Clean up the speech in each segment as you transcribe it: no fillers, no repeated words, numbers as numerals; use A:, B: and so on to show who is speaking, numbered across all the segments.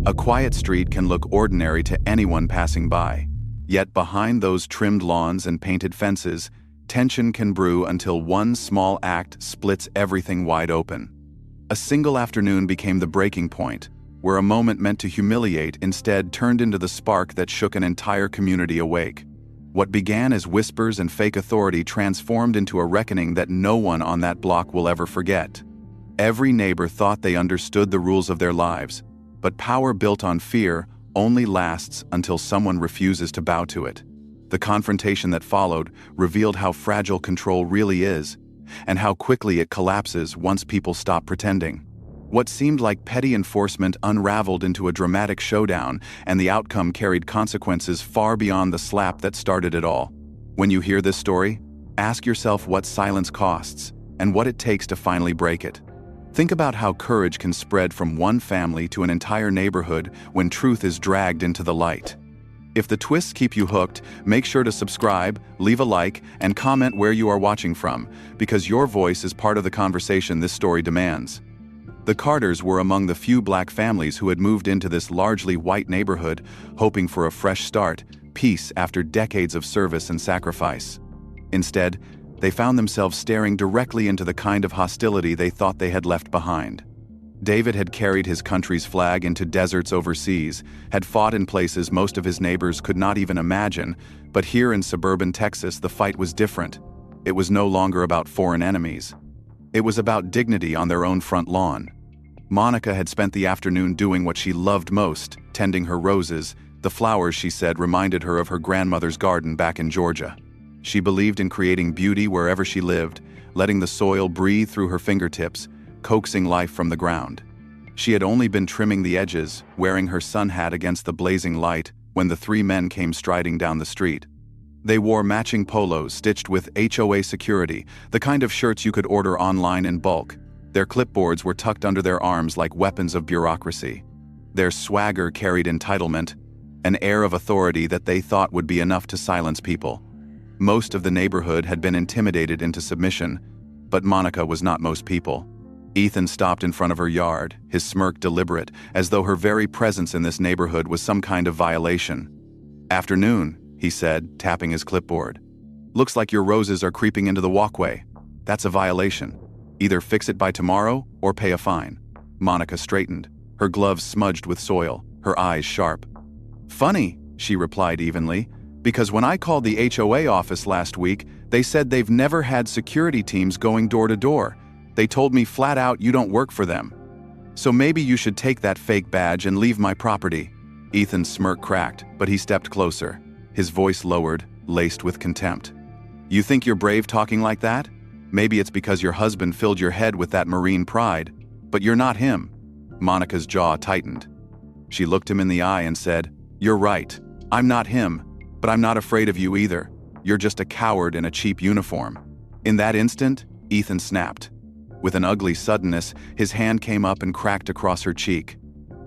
A: A quiet street can look ordinary to anyone passing by. Yet behind those trimmed lawns and painted fences, tension can brew until one small act splits everything wide open. A single afternoon became the breaking point, where a moment meant to humiliate instead turned into the spark that shook an entire community awake. What began as whispers and fake authority transformed into a reckoning that no one on that block will ever forget. Every neighbor thought they understood the rules of their lives, but power built on fear only lasts until someone refuses to bow to it. The confrontation that followed revealed how fragile control really is, and how quickly it collapses once people stop pretending. What seemed like petty enforcement unraveled into a dramatic showdown, and the outcome carried consequences far beyond the slap that started it all. When you hear this story, ask yourself what silence costs, and what it takes to finally break it. Think about how courage can spread from one family to an entire neighborhood when truth is dragged into the light. If the twists keep you hooked, make sure to subscribe, leave a like, and comment where you are watching from, because your voice is part of the conversation this story demands. The Carters were among the few black families who had moved into this largely white neighborhood, hoping for a fresh start, peace after decades of service and sacrifice. Instead, they found themselves staring directly into the kind of hostility they thought they had left behind. David had carried his country's flag into deserts overseas, had fought in places most of his neighbors could not even imagine, but here in suburban Texas the fight was different. It was no longer about foreign enemies. It was about dignity on their own front lawn. Monica had spent the afternoon doing what she loved most, tending her roses. The flowers, she said, reminded her of her grandmother's garden back in Georgia. She believed in creating beauty wherever she lived, letting the soil breathe through her fingertips, coaxing life from the ground. She had only been trimming the edges, wearing her sun hat against the blazing light, when the three men came striding down the street. They wore matching polos stitched with HOA security, the kind of shirts you could order online in bulk. Their clipboards were tucked under their arms like weapons of bureaucracy. Their swagger carried entitlement, an air of authority that they thought would be enough to silence people. Most of the neighborhood had been intimidated into submission, but Monica was not most people. Ethan stopped in front of her yard, his smirk deliberate, as though her very presence in this neighborhood was some kind of violation. "Afternoon," he said, tapping his clipboard. "Looks like your roses are creeping into the walkway. That's a violation. Either fix it by tomorrow or pay a fine." Monica straightened, her gloves smudged with soil, her eyes sharp. "Funny," she replied evenly, "because when I called the HOA office last week, they said they've never had security teams going door to door. They told me flat out you don't work for them. So maybe you should take that fake badge and leave my property." Ethan's smirk cracked, but he stepped closer, his voice lowered, laced with contempt. "You think you're brave talking like that? Maybe it's because your husband filled your head with that Marine pride, but you're not him." Monica's jaw tightened. She looked him in the eye and said, "You're right. I'm not him, but I'm not afraid of you either. You're just a coward in a cheap uniform." In that instant, Ethan snapped. With an ugly suddenness, his hand came up and cracked across her cheek.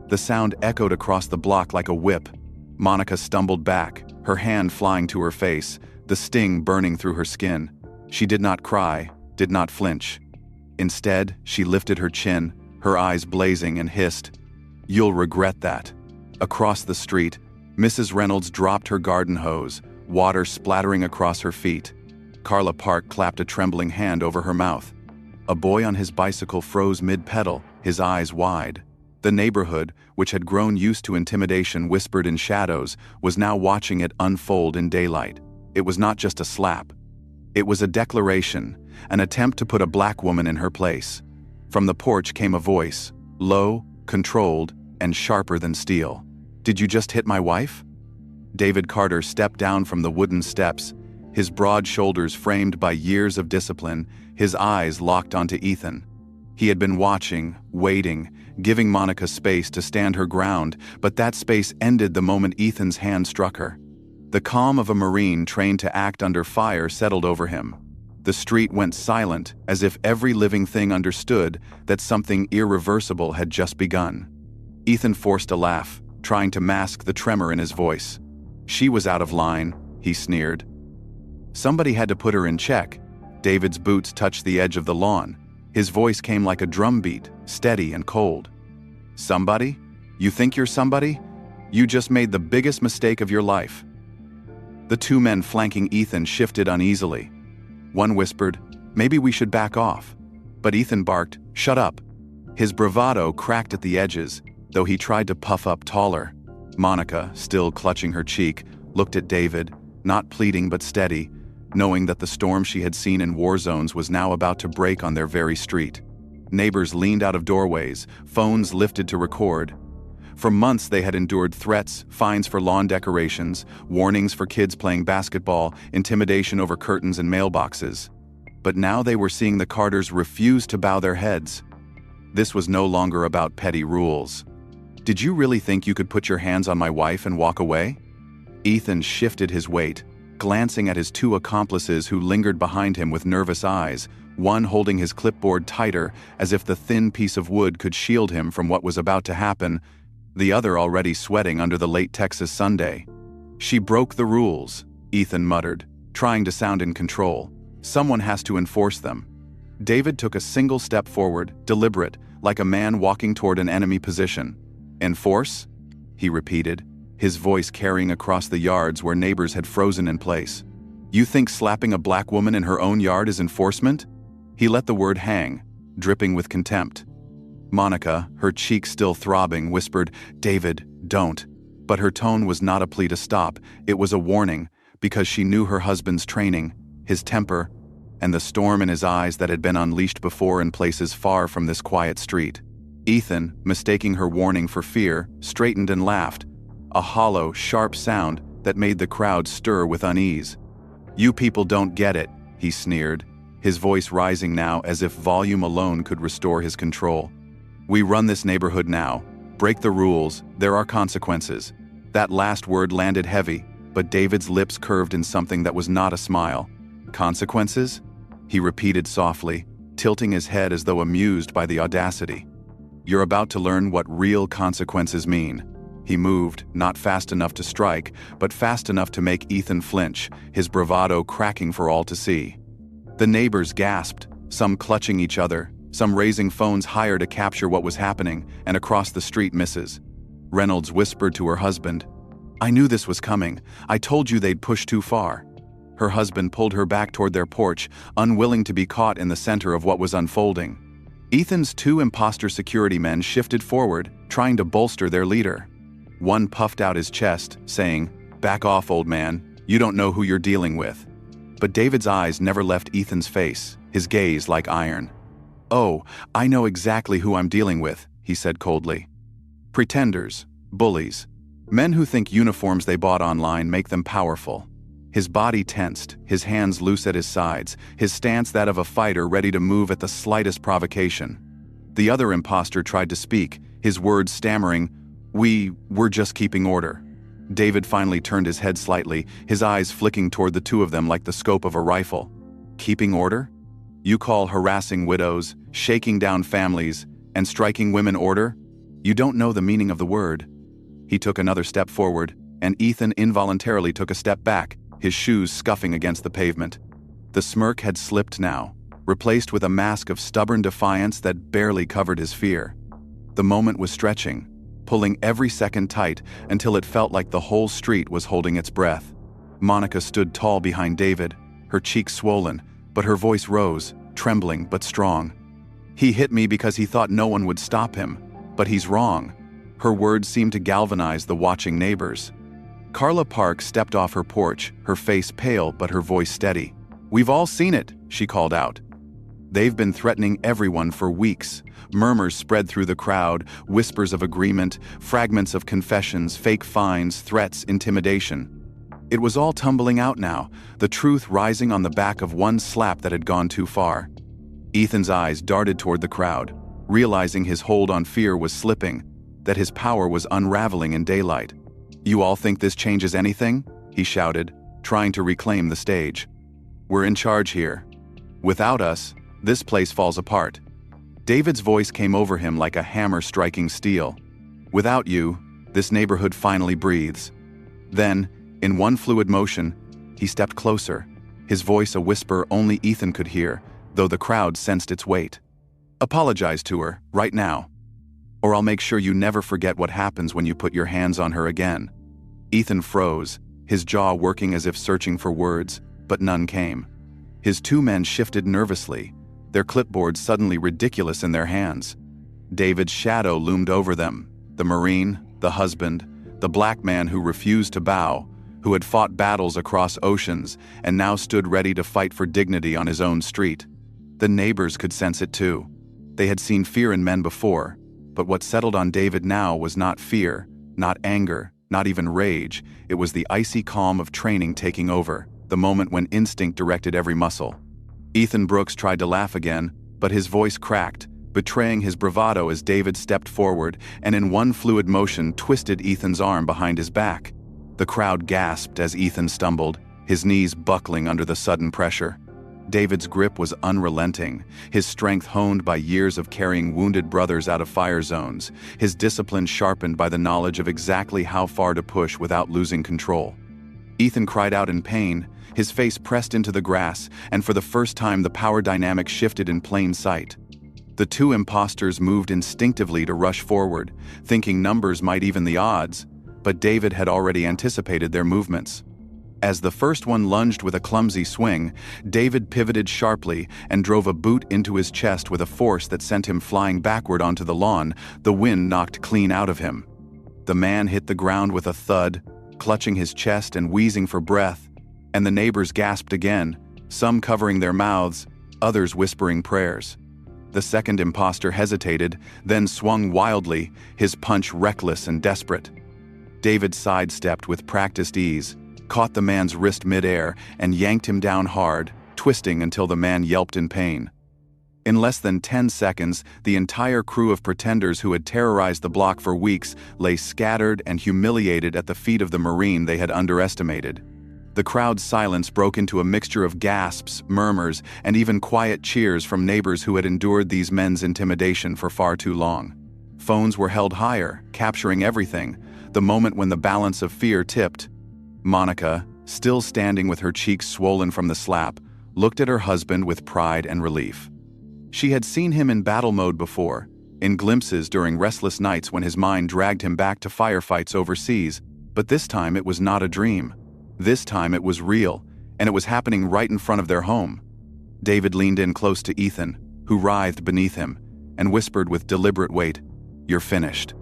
A: The sound echoed across the block like a whip. Monica stumbled back, her hand flying to her face, the sting burning through her skin. She did not cry, did not flinch. Instead, she lifted her chin, her eyes blazing, and hissed, "You'll regret that." Across the street, Mrs. Reynolds dropped her garden hose, water splattering across her feet. Carla Park clapped a trembling hand over her mouth. A boy on his bicycle froze mid-pedal, his eyes wide. The neighborhood, which had grown used to intimidation whispered in shadows, was now watching it unfold in daylight. It was not just a slap. It was a declaration, an attempt to put a black woman in her place. From the porch came a voice, low, controlled, and sharper than steel. "Did you just hit my wife?" David Carter stepped down from the wooden steps, his broad shoulders framed by years of discipline, his eyes locked onto Ethan. He had been watching, waiting, giving Monica space to stand her ground, but that space ended the moment Ethan's hand struck her. The calm of a Marine trained to act under fire settled over him. The street went silent, as if every living thing understood that something irreversible had just begun. Ethan forced a laugh, trying to mask the tremor in his voice. "She was out of line," he sneered. "Somebody had to put her in check." David's boots touched the edge of the lawn. His voice came like a drumbeat, steady and cold. "Somebody?" You think you're somebody? You just made the biggest mistake of your life." The two men flanking Ethan shifted uneasily. One whispered, "Maybe we should back off." But Ethan barked, "Shut up." His bravado cracked at the edges, though he tried to puff up taller. Monica, still clutching her cheek, looked at David, not pleading but steady, knowing that the storm she had seen in war zones was now about to break on their very street. Neighbors leaned out of doorways, phones lifted to record. For months they had endured threats, fines for lawn decorations, warnings for kids playing basketball, intimidation over curtains and mailboxes. But now they were seeing the Carters refuse to bow their heads. This was no longer about petty rules. "Did you really think you could put your hands on my wife and walk away?" Ethan shifted his weight, glancing at his two accomplices who lingered behind him with nervous eyes, one holding his clipboard tighter as if the thin piece of wood could shield him from what was about to happen, the other already sweating under the late Texas Sunday. "She broke the rules," Ethan muttered, trying to sound in control. "Someone has to enforce them." David took a single step forward, deliberate, like a man walking toward an enemy position. "Enforce?" he repeated, his voice carrying across the yards where neighbors had frozen in place. "You think slapping a black woman in her own yard is enforcement?" He let the word hang, dripping with contempt. Monica, her cheek still throbbing, whispered, "David, don't." But her tone was not a plea to stop, it was a warning, because she knew her husband's training, his temper, and the storm in his eyes that had been unleashed before in places far from this quiet street. Ethan, mistaking her warning for fear, straightened and laughed, a hollow, sharp sound that made the crowd stir with unease. "You people don't get it," he sneered, his voice rising now as if volume alone could restore his control. "We run this neighborhood now. Break the rules, there are consequences." That last word landed heavy, but David's lips curved in something that was not a smile. "Consequences?" he repeated softly, tilting his head as though amused by the audacity. "You're about to learn what real consequences mean." He moved, not fast enough to strike, but fast enough to make Ethan flinch, his bravado cracking for all to see. The neighbors gasped, some clutching each other, some raising phones higher to capture what was happening, and across the street Mrs. Reynolds whispered to her husband, "I knew this was coming. I told you they'd push too far." Her husband pulled her back toward their porch, unwilling to be caught in the center of what was unfolding. Ethan's two imposter security men shifted forward, trying to bolster their leader. One puffed out his chest, saying, "Back off, old man. You don't know who you're dealing with." But David's eyes never left Ethan's face, his gaze like iron. "Oh, I know exactly who I'm dealing with," he said coldly. "Pretenders, bullies, men who think uniforms they bought online make them powerful." His body tensed, his hands loose at his sides, his stance that of a fighter ready to move at the slightest provocation. The other imposter tried to speak, his words stammering, We're just keeping order." David finally turned his head slightly, his eyes flicking toward the two of them like the scope of a rifle. "Keeping order? You call harassing widows, shaking down families, and striking women order? You don't know the meaning of the word." He took another step forward, and Ethan involuntarily took a step back, his shoes scuffing against the pavement. The smirk had slipped now, replaced with a mask of stubborn defiance that barely covered his fear. The moment was stretching, pulling every second tight until it felt like the whole street was holding its breath. Monica stood tall behind David, her cheeks swollen, but her voice rose, trembling but strong. "He hit me because he thought no one would stop him, but he's wrong." Her words seemed to galvanize the watching neighbors. Carla Park stepped off her porch, her face pale but her voice steady. "We've all seen it," she called out. They've been threatening everyone for weeks. Murmurs spread through the crowd, whispers of agreement, fragments of confessions, fake fines, threats, intimidation. It was all tumbling out now, the truth rising on the back of one slap that had gone too far. Ethan's eyes darted toward the crowd, realizing his hold on fear was slipping, that his power was unraveling in daylight. "You all think this changes anything?" he shouted, trying to reclaim the stage. "We're in charge here. Without us, this place falls apart." David's voice came over him like a hammer striking steel. "Without you, this neighborhood finally breathes." Then, in one fluid motion, he stepped closer, his voice a whisper only Ethan could hear, though the crowd sensed its weight. "Apologize to her, right now." or I'll make sure you never forget what happens when you put your hands on her again." Ethan froze, his jaw working as if searching for words, but none came. His two men shifted nervously, their clipboards suddenly ridiculous in their hands. David's shadow loomed over them, the Marine, the husband, the black man who refused to bow, who had fought battles across oceans and now stood ready to fight for dignity on his own street. The neighbors could sense it too. They had seen fear in men before, but what settled on David now was not fear, not anger, not even rage. It was the icy calm of training taking over, the moment when instinct directed every muscle. Ethan Brooks tried to laugh again, but his voice cracked, betraying his bravado as David stepped forward and in one fluid motion twisted Ethan's arm behind his back. The crowd gasped as Ethan stumbled, his knees buckling under the sudden pressure. David's grip was unrelenting, his strength honed by years of carrying wounded brothers out of fire zones, his discipline sharpened by the knowledge of exactly how far to push without losing control. Ethan cried out in pain, his face pressed into the grass, and for the first time the power dynamic shifted in plain sight. The two imposters moved instinctively to rush forward, thinking numbers might even the odds, but David had already anticipated their movements. As the first one lunged with a clumsy swing, David pivoted sharply and drove a boot into his chest with a force that sent him flying backward onto the lawn, the wind knocked clean out of him. The man hit the ground with a thud, clutching his chest and wheezing for breath, and the neighbors gasped again, some covering their mouths, others whispering prayers. The second imposter hesitated, then swung wildly, his punch reckless and desperate. David sidestepped with practiced ease, caught the man's wrist midair, and yanked him down hard, twisting until the man yelped in pain. In less than 10 seconds, the entire crew of pretenders who had terrorized the block for weeks lay scattered and humiliated at the feet of the Marine they had underestimated. The crowd's silence broke into a mixture of gasps, murmurs, and even quiet cheers from neighbors who had endured these men's intimidation for far too long. Phones were held higher, capturing everything, the moment when the balance of fear tipped. Monica, still standing with her cheeks swollen from the slap, looked at her husband with pride and relief. She had seen him in battle mode before, in glimpses during restless nights when his mind dragged him back to firefights overseas, but this time it was not a dream. This time it was real, and it was happening right in front of their home. David leaned in close to Ethan, who writhed beneath him, and whispered with deliberate weight, "You're finished.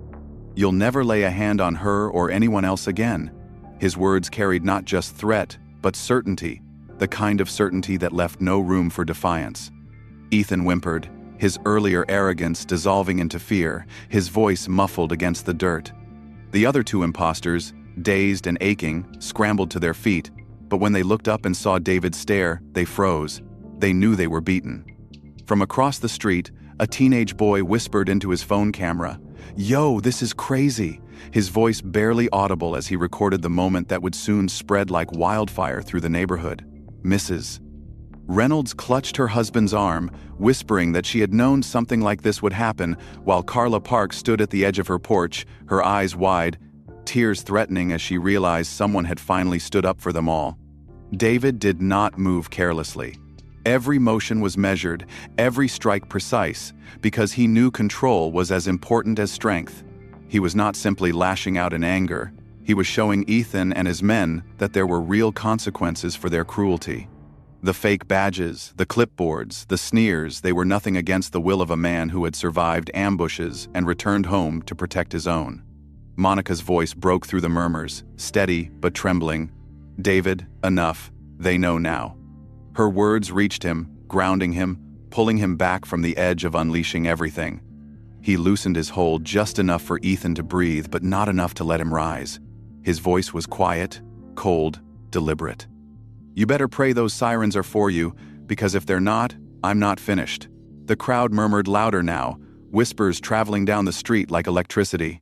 A: You'll never lay a hand on her or anyone else again." His words carried not just threat, but certainty, the kind of certainty that left no room for defiance. Ethan whimpered, his earlier arrogance dissolving into fear, his voice muffled against the dirt. The other two imposters, dazed and aching, scrambled to their feet, but when they looked up and saw David stare, they froze. They knew they were beaten. From across the street, a teenage boy whispered into his phone camera, "Yo, this is crazy," his voice barely audible as he recorded the moment that would soon spread like wildfire through the neighborhood. "Mrs." Reynolds clutched her husband's arm, whispering that she had known something like this would happen, while Carla Park stood at the edge of her porch, her eyes wide, tears threatening as she realized someone had finally stood up for them all. David did not move carelessly. Every motion was measured, every strike precise, because he knew control was as important as strength. He was not simply lashing out in anger. He was showing Ethan and his men that there were real consequences for their cruelty. The fake badges, the clipboards, the sneers, they were nothing against the will of a man who had survived ambushes and returned home to protect his own. Monica's voice broke through the murmurs, steady but trembling. "David, enough. They know now." Her words reached him, grounding him, pulling him back from the edge of unleashing everything. He loosened his hold just enough for Ethan to breathe, but not enough to let him rise. His voice was quiet, cold, deliberate. "You better pray those sirens are for you, because if they're not, I'm not finished." The crowd murmured louder now, whispers traveling down the street like electricity.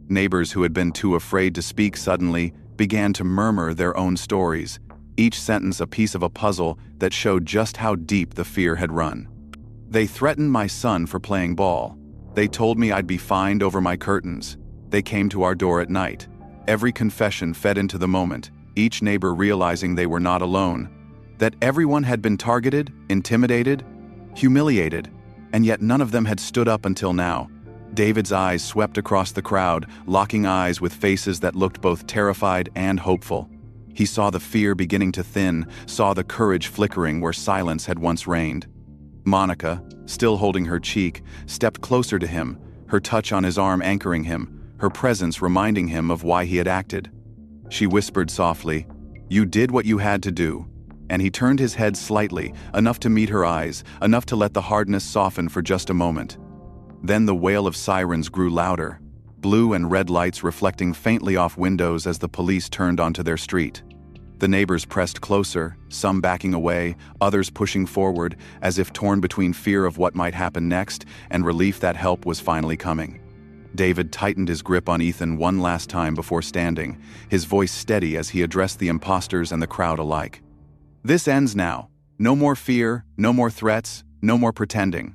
A: Neighbors who had been too afraid to speak suddenly began to murmur their own stories, each sentence a piece of a puzzle that showed just how deep the fear had run. "They threatened my son for playing ball. They told me I'd be fined over my curtains. They came to our door at night." Every confession fed into the moment, each neighbor realizing they were not alone, that everyone had been targeted, intimidated, humiliated, and yet none of them had stood up until now. David's eyes swept across the crowd, locking eyes with faces that looked both terrified and hopeful. He saw the fear beginning to thin, saw the courage flickering where silence had once reigned. Monica, still holding her cheek, stepped closer to him, her touch on his arm anchoring him, her presence reminding him of why he had acted. She whispered softly, "You did what you had to do." And he turned his head slightly, enough to meet her eyes, enough to let the hardness soften for just a moment. Then the wail of sirens grew louder, blue and red lights reflecting faintly off windows as the police turned onto their street. The neighbors pressed closer, some backing away, others pushing forward, as if torn between fear of what might happen next and relief that help was finally coming. David tightened his grip on Ethan one last time before standing, his voice steady as he addressed the imposters and the crowd alike. "This ends now. No more fear, no more threats, no more pretending."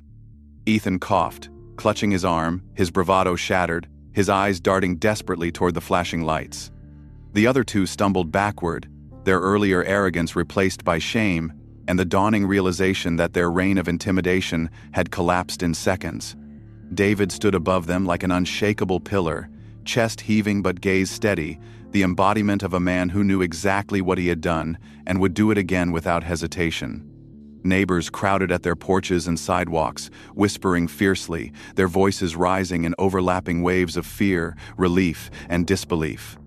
A: Ethan coughed, clutching his arm, his bravado shattered, his eyes darting desperately toward the flashing lights. The other two stumbled backward, their earlier arrogance replaced by shame and the dawning realization that their reign of intimidation had collapsed in seconds. David stood above them like an unshakable pillar, chest heaving but gaze steady, the embodiment of a man who knew exactly what he had done and would do it again without hesitation. Neighbors crowded at their porches and sidewalks, whispering fiercely, their voices rising in overlapping waves of fear, relief, and disbelief.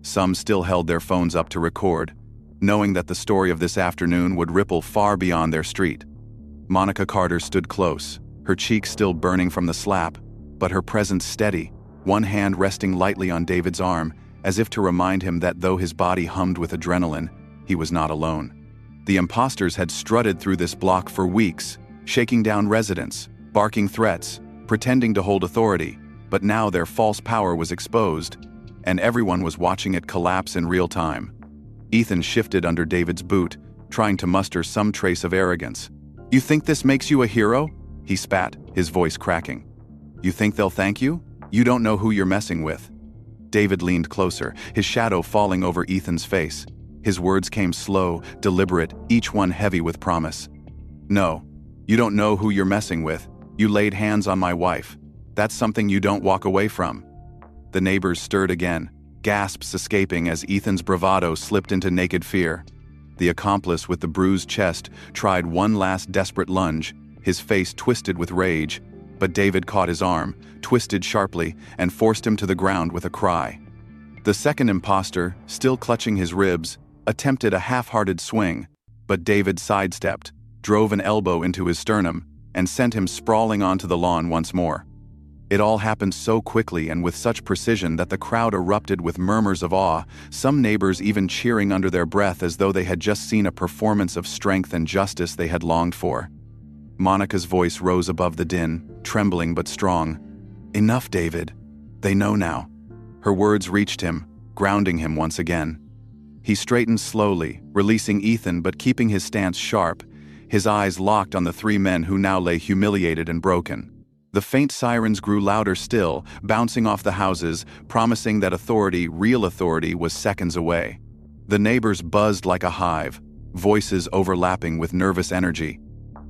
A: Some still held their phones up to record, knowing that the story of this afternoon would ripple far beyond their street. Monica Carter stood close, her cheeks still burning from the slap, but her presence steady, one hand resting lightly on David's arm, as if to remind him that though his body hummed with adrenaline, he was not alone. The imposters had strutted through this block for weeks, shaking down residents, barking threats, pretending to hold authority, but now their false power was exposed, and everyone was watching it collapse in real time. Ethan shifted under David's boot, trying to muster some trace of arrogance. "You think this makes you a hero?" he spat, his voice cracking. "You think they'll thank you? You don't know who you're messing with." David leaned closer, his shadow falling over Ethan's face. His words came slow, deliberate, each one heavy with promise. "No, you don't know who you're messing with. You laid hands on my wife. That's something you don't walk away from." The neighbors stirred again, gasps escaping as Ethan's bravado slipped into naked fear. The accomplice with the bruised chest tried one last desperate lunge, his face twisted with rage, but David caught his arm, twisted sharply, and forced him to the ground with a cry. The second imposter, still clutching his ribs, attempted a half-hearted swing, but David sidestepped, drove an elbow into his sternum, and sent him sprawling onto the lawn once more. It all happened so quickly and with such precision that the crowd erupted with murmurs of awe, some neighbors even cheering under their breath as though they had just seen a performance of strength and justice they had longed for. Monica's voice rose above the din, trembling but strong. "Enough, David. They know now." Her words reached him, grounding him once again. He straightened slowly, releasing Ethan but keeping his stance sharp, his eyes locked on the three men who now lay humiliated and broken. The faint sirens grew louder still, bouncing off the houses, promising that authority, real authority, was seconds away. The neighbors buzzed like a hive, voices overlapping with nervous energy.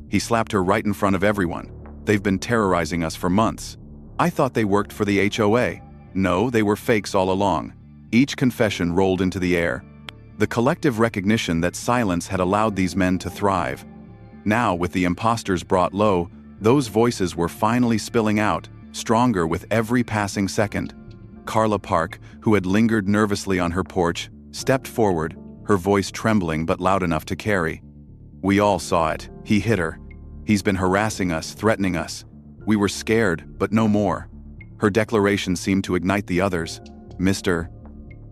A: He slapped her right in front of everyone. "They've been terrorizing us for months. I thought they worked for the HOA. No, they were fakes all along." Each confession rolled into the air. The collective recognition that silence had allowed these men to thrive. Now, with the imposters brought low, those voices were finally spilling out, stronger with every passing second. Carla Park, who had lingered nervously on her porch, stepped forward, her voice trembling but loud enough to carry. "We all saw it. He hit her. He's been harassing us, threatening us. We were scared, but no more." Her declaration seemed to ignite the others. Mr.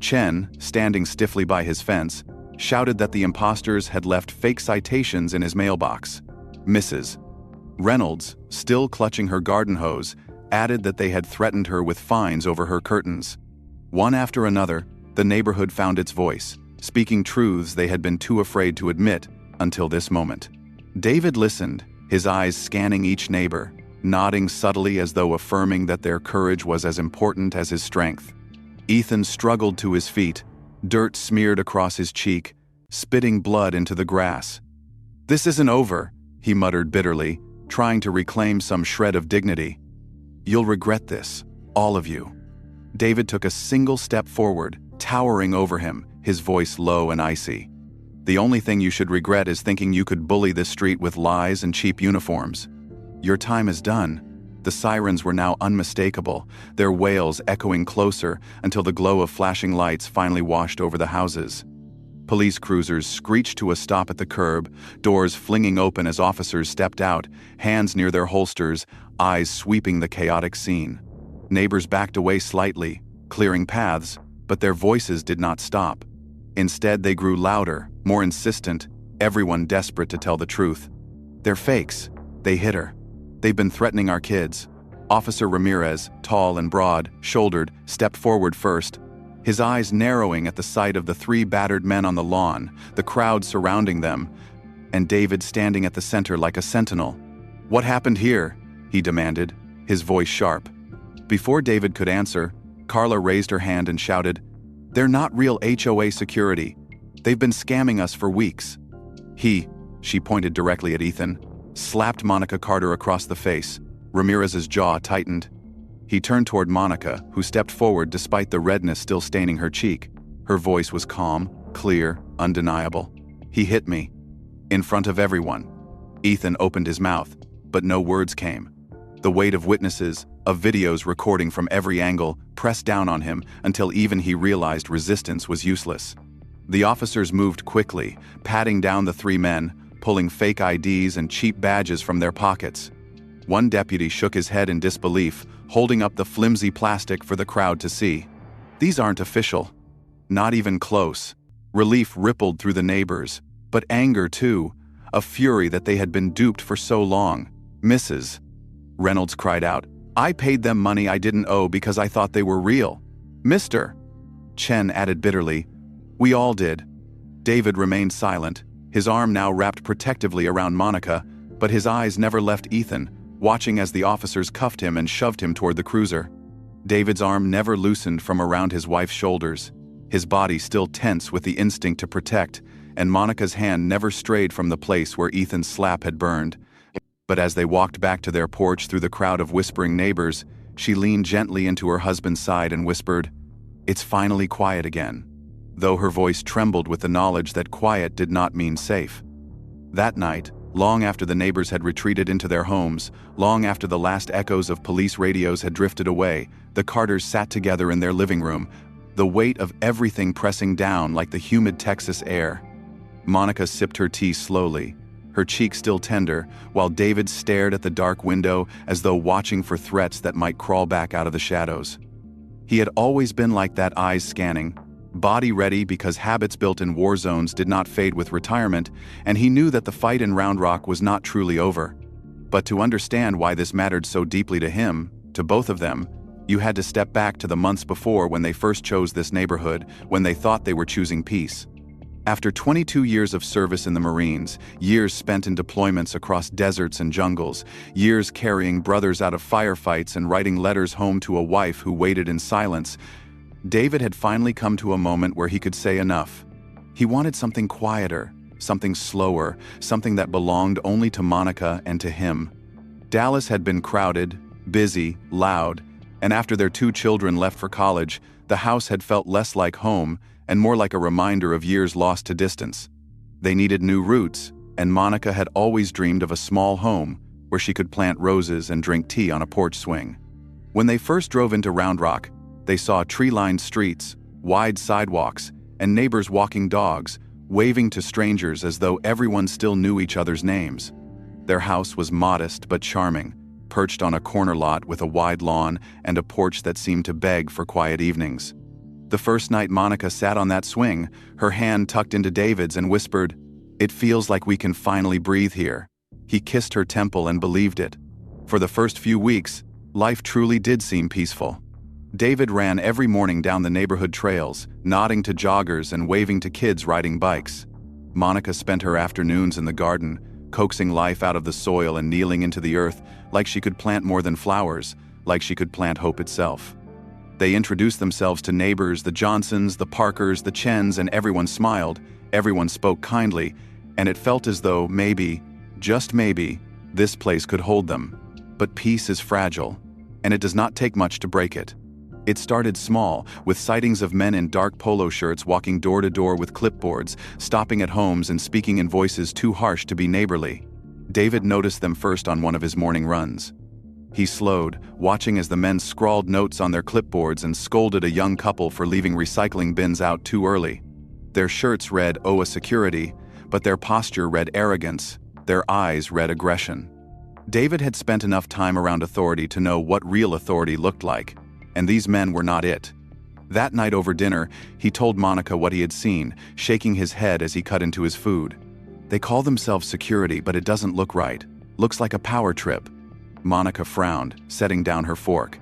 A: Chen, standing stiffly by his fence, shouted that the imposters had left fake citations in his mailbox. Mrs. Reynolds, still clutching her garden hose, added that they had threatened her with fines over her curtains. One after another, the neighborhood found its voice, speaking truths they had been too afraid to admit until this moment. David listened, his eyes scanning each neighbor, nodding subtly as though affirming that their courage was as important as his strength. Ethan struggled to his feet, dirt smeared across his cheek, spitting blood into the grass. "This isn't over," he muttered bitterly, trying to reclaim some shred of dignity. You'll regret this, all of you." David took a single step forward, towering over him, his voice low and icy. "The only thing you should regret is thinking you could bully this street with lies and cheap uniforms. Your time is done." The sirens were now unmistakable, their wails echoing closer until the glow of flashing lights finally washed over the houses. Police cruisers screeched to a stop at the curb, doors flinging open as officers stepped out, hands near their holsters, eyes sweeping the chaotic scene. Neighbors backed away slightly, clearing paths, but their voices did not stop. Instead, they grew louder, more insistent, everyone desperate to tell the truth. "They're fakes. They hit her. They've been threatening our kids." Officer Ramirez, tall and broad-shouldered, stepped forward first, his eyes narrowing at the sight of the three battered men on the lawn, the crowd surrounding them, and David standing at the center like a sentinel. "What happened here?" he demanded, his voice sharp. Before David could answer, Carla raised her hand and shouted, "They're not real HOA security. They've been scamming us for weeks." She pointed directly at Ethan, slapped Monica Carter across the face. Ramirez's jaw tightened. He turned toward Monica, who stepped forward despite the redness still staining her cheek. Her voice was calm, clear, undeniable. "He hit me. In front of everyone." Ethan opened his mouth, but no words came. The weight of witnesses, of videos recording from every angle, pressed down on him until even he realized resistance was useless. The officers moved quickly, patting down the three men, pulling fake IDs and cheap badges from their pockets. One deputy shook his head in disbelief, holding up the flimsy plastic for the crowd to see. "These aren't official. Not even close." Relief rippled through the neighbors, but anger too, a fury that they had been duped for so long. "Mrs." Reynolds cried out, "I paid them money I didn't owe because I thought they were real." "Mr." Chen added bitterly, "We all did." David remained silent, his arm now wrapped protectively around Monica, but his eyes never left Ethan, watching as the officers cuffed him and shoved him toward the cruiser. David's arm never loosened from around his wife's shoulders, his body still tense with the instinct to protect, and Monica's hand never strayed from the place where Ethan's slap had burned. But as they walked back to their porch through the crowd of whispering neighbors, she leaned gently into her husband's side and whispered, "It's finally quiet again," though her voice trembled with the knowledge that quiet did not mean safe. That night, long after the neighbors had retreated into their homes, long after the last echoes of police radios had drifted away, the Carters sat together in their living room, the weight of everything pressing down like the humid Texas air. Monica sipped her tea slowly, her cheek still tender, while David stared at the dark window as though watching for threats that might crawl back out of the shadows. He had always been like that, eyes scanning, body ready because habits built in war zones did not fade with retirement, and he knew that the fight in Round Rock was not truly over. But to understand why this mattered so deeply to him, to both of them, you had to step back to the months before when they first chose this neighborhood, when they thought they were choosing peace. After 22 years of service in the Marines, years spent in deployments across deserts and jungles, years carrying brothers out of firefights and writing letters home to a wife who waited in silence, David had finally come to a moment where he could say enough. He wanted something quieter, something slower, something that belonged only to Monica and to him. Dallas had been crowded, busy, loud, and after their two children left for college, the house had felt less like home and more like a reminder of years lost to distance. They needed new roots, and Monica had always dreamed of a small home where she could plant roses and drink tea on a porch swing. When they first drove into Round Rock, they saw tree-lined streets, wide sidewalks, and neighbors walking dogs, waving to strangers as though everyone still knew each other's names. Their house was modest but charming, perched on a corner lot with a wide lawn and a porch that seemed to beg for quiet evenings. The first night Monica sat on that swing, her hand tucked into David's and whispered, "It feels like we can finally breathe here." He kissed her temple and believed it. For the first few weeks, life truly did seem peaceful. David ran every morning down the neighborhood trails, nodding to joggers and waving to kids riding bikes. Monica spent her afternoons in the garden, coaxing life out of the soil and kneeling into the earth like she could plant more than flowers, like she could plant hope itself. They introduced themselves to neighbors, the Johnsons, the Parkers, the Chens, and everyone smiled, everyone spoke kindly, and it felt as though maybe, just maybe, this place could hold them. But peace is fragile. and it does not take much to break it. It started small, with sightings of men in dark polo shirts walking door to door with clipboards, stopping at homes and speaking in voices too harsh to be neighborly. David noticed them first on one of his morning runs. He slowed, watching as the men scrawled notes on their clipboards and scolded a young couple for leaving recycling bins out too early. Their shirts read HOA security, but their posture read arrogance, their eyes read aggression. David had spent enough time around authority to know what real authority looked like, and these men were not it. That night over dinner, he told Monica what he had seen, shaking his head as he cut into his food. "They call themselves security, but it doesn't look right. Looks like a power trip." Monica frowned, setting down her fork.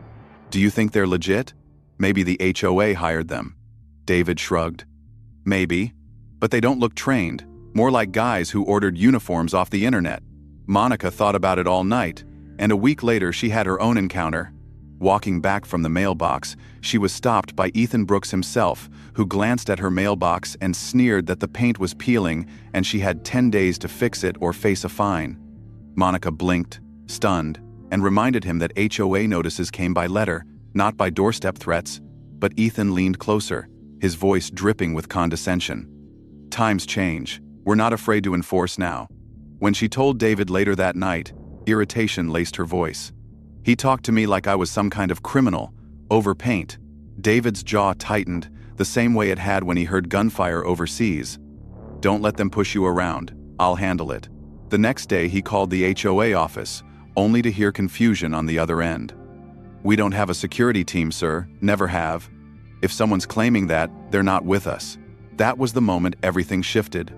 A: "Do you think they're legit? Maybe the HOA hired them." David shrugged. "Maybe, but they don't look trained, more like guys who ordered uniforms off the internet." Monica thought about it all night, and a week later she had her own encounter. Walking back from the mailbox, she was stopped by Ethan Brooks himself, who glanced at her mailbox and sneered that the paint was peeling and she had 10 days to fix it or face a fine. Monica blinked, stunned, and reminded him that HOA notices came by letter, not by doorstep threats, but Ethan leaned closer, his voice dripping with condescension. "Times change. We're not afraid to enforce now." When she told David later that night, irritation laced her voice. "He talked to me like I was some kind of criminal, over paint." David's jaw tightened, the same way it had when he heard gunfire overseas. "Don't let them push you around. I'll handle it." The next day he called the HOA office, only to hear confusion on the other end. "We don't have a security team, sir, never have. If someone's claiming that, they're not with us." That was the moment everything shifted.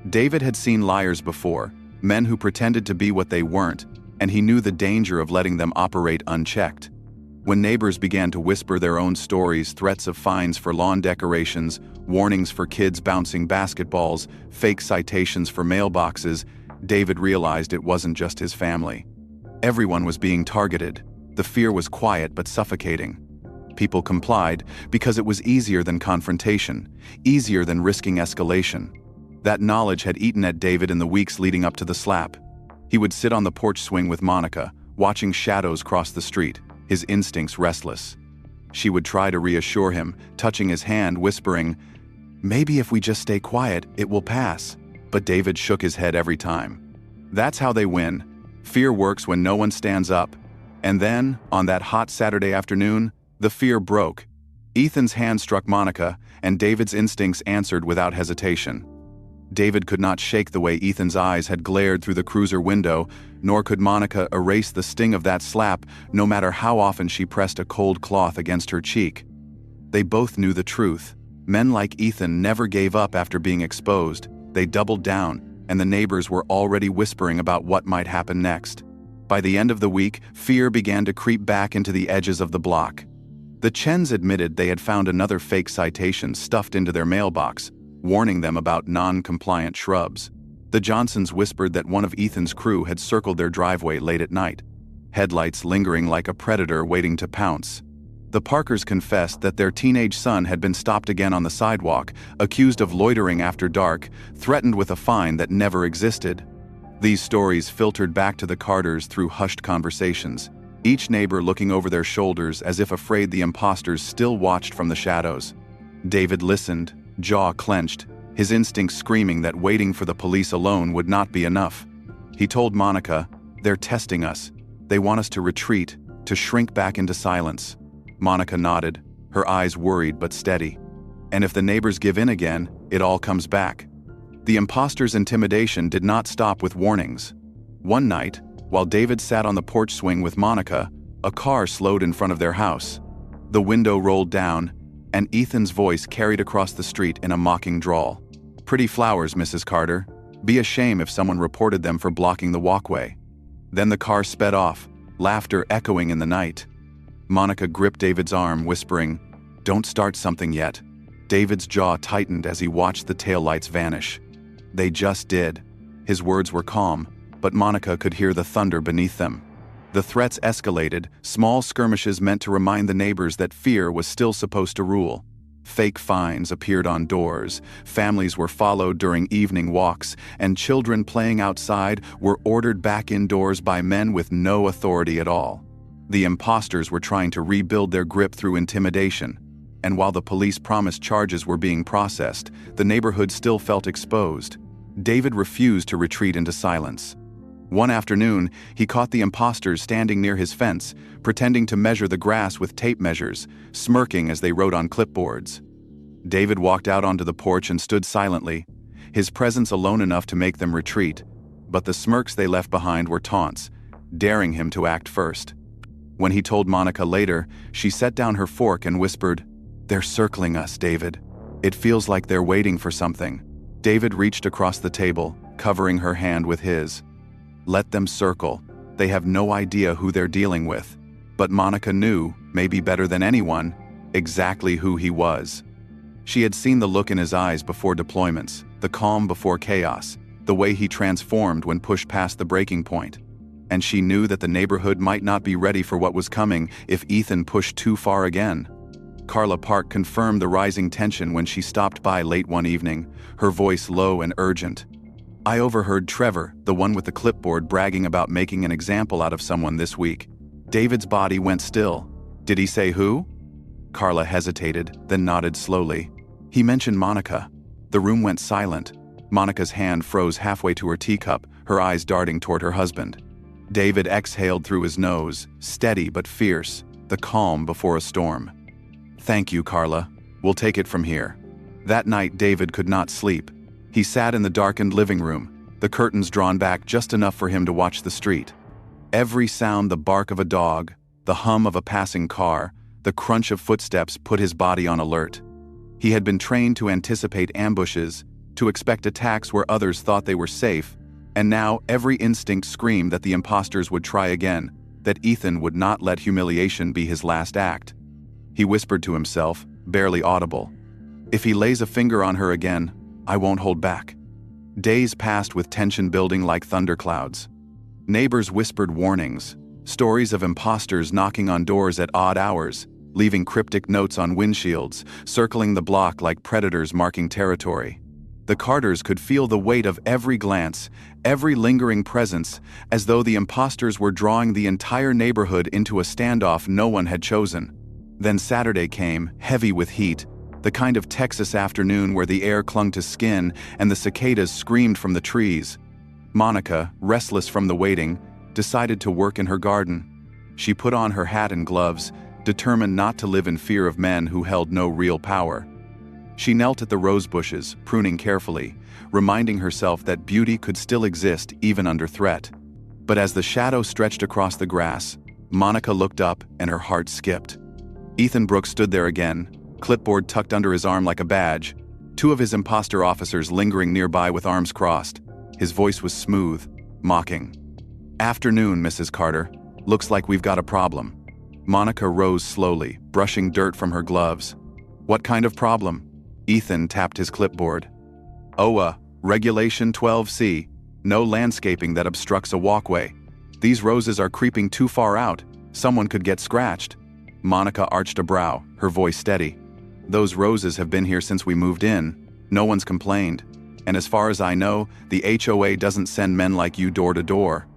A: David had seen liars before, men who pretended to be what they weren't, and he knew the danger of letting them operate unchecked. When neighbors began to whisper their own stories, threats of fines for lawn decorations, warnings for kids bouncing basketballs, fake citations for mailboxes, David realized it wasn't just his family. Everyone was being targeted. The fear was quiet but suffocating. People complied because it was easier than confrontation, easier than risking escalation. That knowledge had eaten at David in the weeks leading up to the slap. He would sit on the porch swing with Monica, watching shadows cross the street, his instincts restless. She would try to reassure him, touching his hand, whispering, "Maybe if we just stay quiet, it will pass." But David shook his head every time. That's how they win. Fear works when no one stands up. And then, on that hot Saturday afternoon, the fear broke. Ethan's hand struck Monica, and David's instincts answered without hesitation. David could not shake the way Ethan's eyes had glared through the cruiser window, nor could Monica erase the sting of that slap, no matter how often she pressed a cold cloth against her cheek. They both knew the truth. Men like Ethan never gave up after being exposed. They doubled down, and the neighbors were already whispering about what might happen next. By the end of the week, fear began to creep back into the edges of the block. The Chens admitted they had found another fake citation stuffed into their mailbox, warning them about non-compliant shrubs. The Johnsons whispered that one of Ethan's crew had circled their driveway late at night, headlights lingering like a predator waiting to pounce. The Parkers confessed that their teenage son had been stopped again on the sidewalk, accused of loitering after dark, threatened with a fine that never existed. These stories filtered back to the Carters through hushed conversations, each neighbor looking over their shoulders as if afraid the imposters still watched from the shadows. David listened, jaw clenched, his instincts screaming that waiting for the police alone would not be enough. He told Monica, "They're testing us. They want us to retreat, to shrink back into silence." Monica nodded, her eyes worried but steady. "And if the neighbors give in again, it all comes back." The imposters' intimidation did not stop with warnings. One night, while David sat on the porch swing with Monica, a car slowed in front of their house. The window rolled down, and Ethan's voice carried across the street in a mocking drawl. "Pretty flowers, Mrs. Carter. Be a shame if someone reported them for blocking the walkway." Then the car sped off, laughter echoing in the night. Monica gripped David's arm, whispering, "Don't start something yet." David's jaw tightened as he watched the taillights vanish. They just did. His words were calm, but Monica could hear the thunder beneath them. The threats escalated, small skirmishes meant to remind the neighbors that fear was still supposed to rule. Fake fines appeared on doors, families were followed during evening walks, and children playing outside were ordered back indoors by men with no authority at all. The imposters were trying to rebuild their grip through intimidation, and while the police promised charges were being processed, the neighborhood still felt exposed. David refused to retreat into silence. One afternoon, he caught the imposters standing near his fence, pretending to measure the grass with tape measures, smirking as they wrote on clipboards. David walked out onto the porch and stood silently, his presence alone enough to make them retreat, but the smirks they left behind were taunts, daring him to act first. When he told Monica later, she set down her fork and whispered, "They're circling us, David. It feels like they're waiting for something." David reached across the table, covering her hand with his. "Let them circle. They have no idea who they're dealing with." But Monica knew, maybe better than anyone, exactly who he was. She had seen the look in his eyes before deployments, the calm before chaos, the way he transformed when pushed past the breaking point. And she knew that the neighborhood might not be ready for what was coming if Ethan pushed too far again. Carla Park confirmed the rising tension when she stopped by late one evening, her voice low and urgent. "I overheard Trevor, the one with the clipboard, bragging about making an example out of someone this week." David's body went still. "Did he say who?" Carla hesitated, then nodded slowly. "He mentioned Monica." The room went silent. Monica's hand froze halfway to her teacup, her eyes darting toward her husband. David exhaled through his nose, steady but fierce, the calm before a storm. "Thank you, Carla. We'll take it from here." That night, David could not sleep. He sat in the darkened living room, the curtains drawn back just enough for him to watch the street. Every sound, the bark of a dog, the hum of a passing car, the crunch of footsteps put his body on alert. He had been trained to anticipate ambushes, to expect attacks where others thought they were safe, and now every instinct screamed that the imposters would try again, that Ethan would not let humiliation be his last act. He whispered to himself, barely audible, "If he lays a finger on her again, I won't hold back." Days passed with tension building like thunderclouds. Neighbors whispered warnings, stories of imposters knocking on doors at odd hours, leaving cryptic notes on windshields, circling the block like predators marking territory. The Carters could feel the weight of every glance, every lingering presence, as though the imposters were drawing the entire neighborhood into a standoff no one had chosen. Then Saturday came, heavy with heat, the kind of Texas afternoon where the air clung to skin and the cicadas screamed from the trees. Monica, restless from the waiting, decided to work in her garden. She put on her hat and gloves, determined not to live in fear of men who held no real power. She knelt at the rose bushes, pruning carefully, reminding herself that beauty could still exist even under threat. But as the shadow stretched across the grass, Monica looked up and her heart skipped. Ethan Brooks stood there again, clipboard tucked under his arm like a badge, two of his imposter officers lingering nearby with arms crossed. His voice was smooth, mocking. "Afternoon, Mrs. Carter. Looks like we've got a problem." Monica rose slowly, brushing dirt from her gloves. "What kind of problem?" Ethan tapped his clipboard. "HOA, Regulation 12C. No landscaping that obstructs a walkway. These roses are creeping too far out. Someone could get scratched." Monica arched a brow, her voice steady. "Those roses have been here since we moved in. No one's complained. And as far as I know, the HOA doesn't send men like you door to door."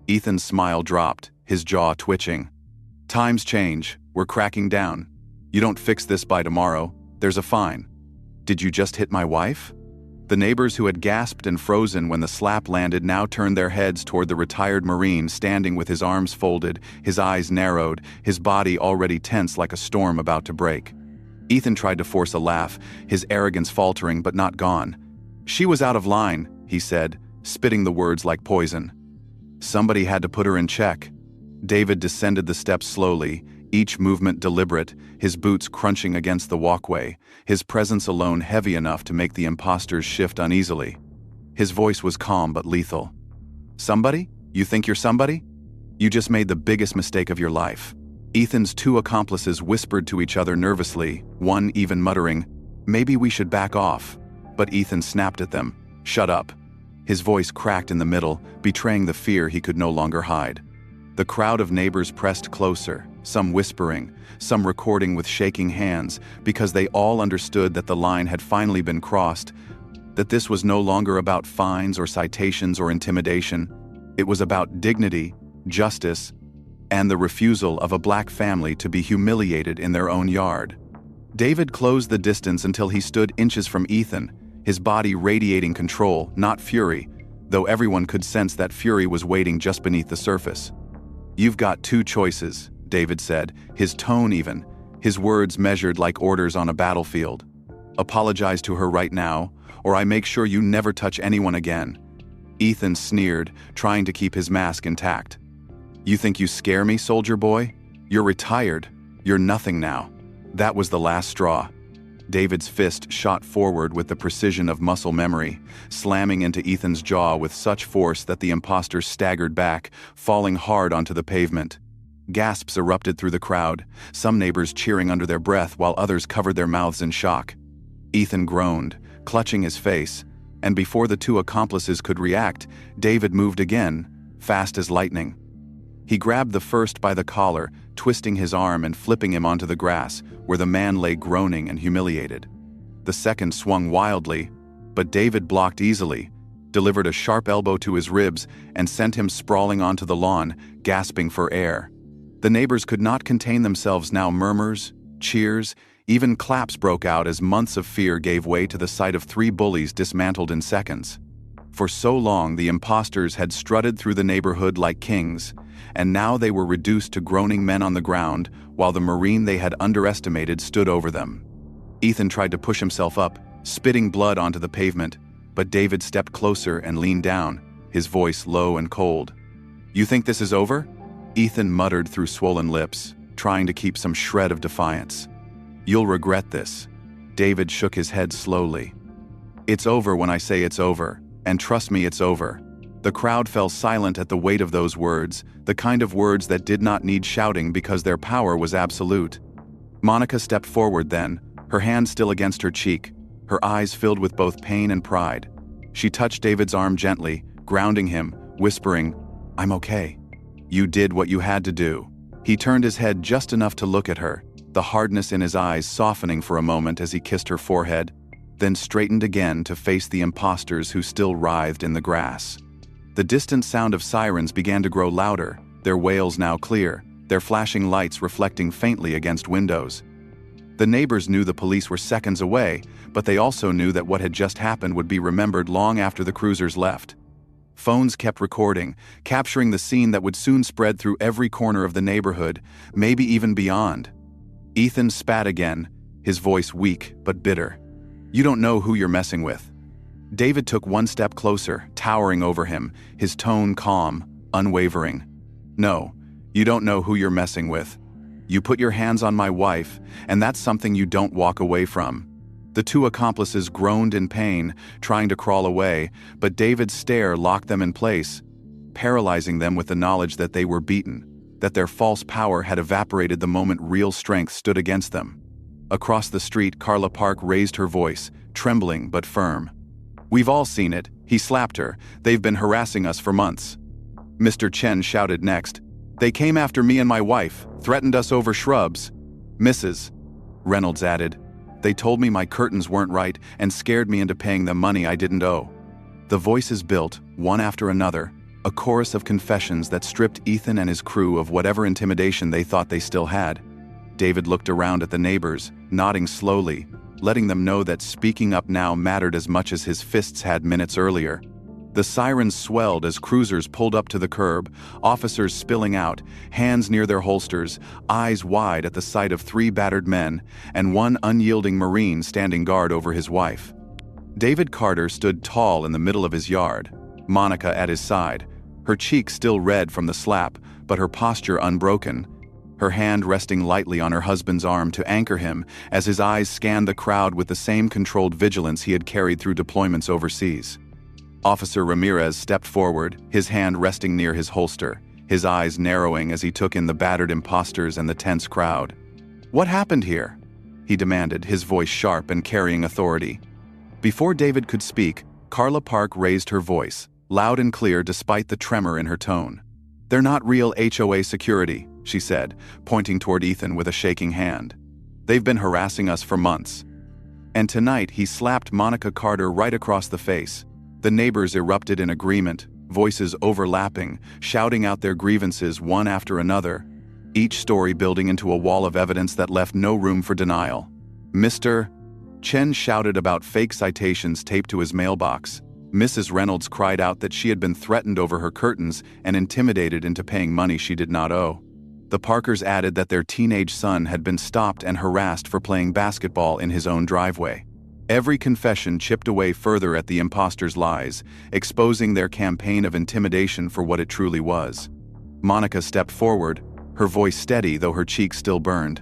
A: Ethan's smile dropped, his jaw twitching. "Times change. We're cracking down. You don't fix this by tomorrow, there's a fine." "Did you just hit my wife?" The neighbors who had gasped and frozen when the slap landed now turned their heads toward the retired Marine standing with his arms folded, his eyes narrowed, his body already tense like a storm about to break. Ethan tried to force a laugh, his arrogance faltering but not gone. "She was out of line," he said, spitting the words like poison. "Somebody had to put her in check." David descended the steps slowly, each movement deliberate, his boots crunching against the walkway, his presence alone heavy enough to make the imposters shift uneasily. His voice was calm but lethal. "Somebody? You think you're somebody? You just made the biggest mistake of your life." Ethan's two accomplices whispered to each other nervously, one even muttering, "Maybe we should back off." But Ethan snapped at them, "Shut up." His voice cracked in the middle, betraying the fear he could no longer hide. The crowd of neighbors pressed closer, some whispering, some recording with shaking hands, because they all understood that the line had finally been crossed, that this was no longer about fines or citations or intimidation. It was about dignity, justice, and the refusal of a black family to be humiliated in their own yard. David closed the distance until he stood inches from Ethan, his body radiating control, not fury, though everyone could sense that fury was waiting just beneath the surface. "You've got two choices," David said, his tone even, his words measured like orders on a battlefield. "Apologize to her right now, or I make sure you never touch anyone again." Ethan sneered, trying to keep his mask intact. "You think you scare me, soldier boy? You're retired. You're nothing now." That was the last straw. David's fist shot forward with the precision of muscle memory, slamming into Ethan's jaw with such force that the imposter staggered back, falling hard onto the pavement. Gasps erupted through the crowd, some neighbors cheering under their breath while others covered their mouths in shock. Ethan groaned, clutching his face, and before the two accomplices could react, David moved again, fast as lightning. He grabbed the first by the collar, twisting his arm and flipping him onto the grass, where the man lay groaning and humiliated. The second swung wildly, but David blocked easily, delivered a sharp elbow to his ribs, and sent him sprawling onto the lawn, gasping for air. The neighbors could not contain themselves now. Murmurs, cheers, even claps broke out as months of fear gave way to the sight of three bullies dismantled in seconds. For so long the imposters had strutted through the neighborhood like kings, and now they were reduced to groaning men on the ground, while the Marine they had underestimated stood over them. Ethan tried to push himself up, spitting blood onto the pavement, but David stepped closer and leaned down, his voice low and cold. "You think this is over?" Ethan muttered through swollen lips, trying to keep some shred of defiance. "You'll regret this." David shook his head slowly. "It's over when I say it's over, and trust me, it's over." The crowd fell silent at the weight of those words, the kind of words that did not need shouting because their power was absolute. Monica stepped forward then, her hand still against her cheek, her eyes filled with both pain and pride. She touched David's arm gently, grounding him, whispering, "I'm okay. You did what you had to do." He turned his head just enough to look at her, the hardness in his eyes softening for a moment as he kissed her forehead, then straightened again to face the imposters who still writhed in the grass. The distant sound of sirens began to grow louder, their wails now clear, their flashing lights reflecting faintly against windows. The neighbors knew the police were seconds away, but they also knew that what had just happened would be remembered long after the cruisers left. Phones kept recording, capturing the scene that would soon spread through every corner of the neighborhood, maybe even beyond. Ethan spat again, his voice weak but bitter. "You don't know who you're messing with." David took one step closer, towering over him, his tone calm, unwavering. "No, you don't know who you're messing with. You put your hands on my wife, and that's something you don't walk away from." The two accomplices groaned in pain, trying to crawl away, but David's stare locked them in place, paralyzing them with the knowledge that they were beaten, that their false power had evaporated the moment real strength stood against them. Across the street, Carla Park raised her voice, trembling but firm. "We've all seen it," he slapped her. "They've been harassing us for months." Mr. Chen shouted next. "They came after me and my wife, threatened us over shrubs." "Mrs." Reynolds added. "They told me my curtains weren't right and scared me into paying them money I didn't owe." The voices built, one after another, a chorus of confessions that stripped Ethan and his crew of whatever intimidation they thought they still had. David looked around at the neighbors, nodding slowly, letting them know that speaking up now mattered as much as his fists had minutes earlier. The sirens swelled as cruisers pulled up to the curb, officers spilling out, hands near their holsters, eyes wide at the sight of three battered men, and one unyielding Marine standing guard over his wife. David Carter stood tall in the middle of his yard, Monica at his side, her cheek still red from the slap, but her posture unbroken, her hand resting lightly on her husband's arm to anchor him as his eyes scanned the crowd with the same controlled vigilance he had carried through deployments overseas. Officer Ramirez stepped forward, his hand resting near his holster, his eyes narrowing as he took in the battered imposters and the tense crowd. "What happened here?" he demanded, his voice sharp and carrying authority. Before David could speak, Carla Park raised her voice, loud and clear despite the tremor in her tone. "They're not real HOA security," she said, pointing toward Ethan with a shaking hand. "They've been harassing us for months." And tonight he slapped Monica Carter right across the face. The neighbors erupted in agreement, voices overlapping, shouting out their grievances one after another, each story building into a wall of evidence that left no room for denial. Mr. Chen shouted about fake citations taped to his mailbox. Mrs. Reynolds cried out that she had been threatened over her curtains and intimidated into paying money she did not owe. The Parkers added that their teenage son had been stopped and harassed for playing basketball in his own driveway. Every confession chipped away further at the imposters' lies, exposing their campaign of intimidation for what it truly was. Monica stepped forward, her voice steady though her cheeks still burned.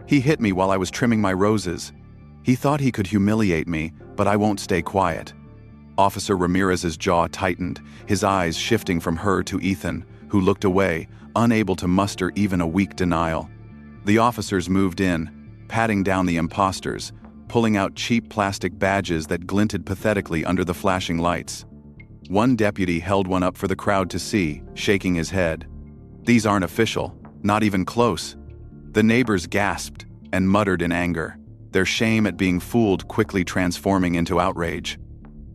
A: "He hit me while I was trimming my roses. He thought he could humiliate me, but I won't stay quiet." Officer Ramirez's jaw tightened, his eyes shifting from her to Ethan, who looked away, unable to muster even a weak denial. The officers moved in, patting down the imposters, pulling out cheap plastic badges that glinted pathetically under the flashing lights. One deputy held one up for the crowd to see, shaking his head. "These aren't official, not even close." The neighbors gasped and muttered in anger, their shame at being fooled quickly transforming into outrage.